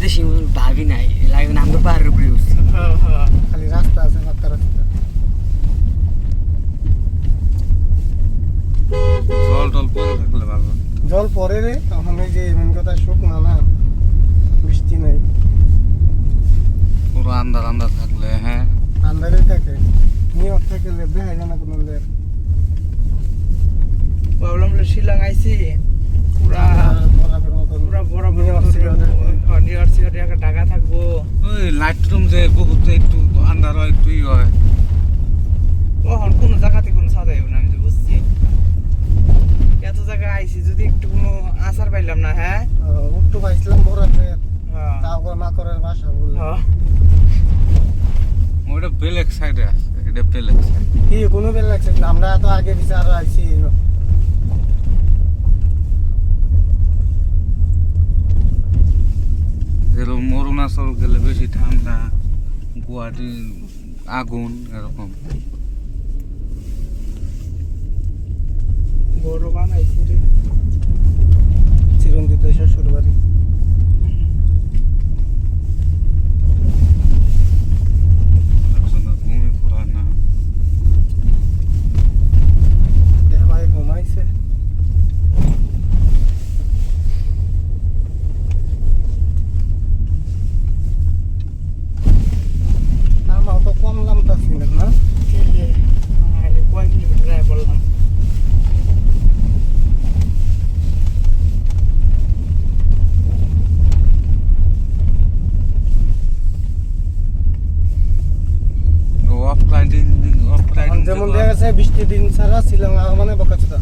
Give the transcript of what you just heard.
বিদেশি ভাবি নাই লাগে না আমরা পাহাড়ের উপরে উঠছি খালি রাস্তা আছে পাক্কা রাস্তা জল টল পরে থাকলে ভালো জল পরে রে এখন এই যে মেন কথা শুকনা না বৃষ্টি নাই পুরো আন্দার আন্দার থাকলে হ্যাঁ আন্ধারে থাকে নিয়ে থাকলে দেখা যায় না কোনো লের ভাবলাম শিলং আইছি পুরা বরাবর মতো পুরা বরাবর নিউ ইয়র্ক একটা ঢাকা থাকবো ওই লাইট রুম যে বহুত একটু আন্দার হয় একটু ই হয় তখন কোনো জায়গাতে কোনো সাদা হবে না আমি তো বুঝছি এত জায়গায় আইছি যদি একটু কোনো আসার পাইলাম না হ্যাঁ উঠতে পাইছিলাম বরাবর হ্যাঁ তারপর মাকড়ের বাসা বললাম হ্যাঁ। ওইটা বেলেগ সাইডে আছে এটা বেলেগ সাইড কি কোনো বেল লাগছে না আমরা তো আগে দিছে আরো আইছি যেরকম অরুণাচল গেলে বেশি ঠান্ডা গুয়াহাটি আগুন এরকম বড় বানাইছি রে চিরঞ্জিত শ্বশুর বাড়ি ঘুমে পড়া না ভাই ঘুমাইছে আমার তো কম নামতাছি না কয় কিলোমিটার যায় বললাম অফ রাইডিং যেমন দেখা গেছে বৃষ্টি দিন ছাড়া ছিলাম মানে বকাচোদা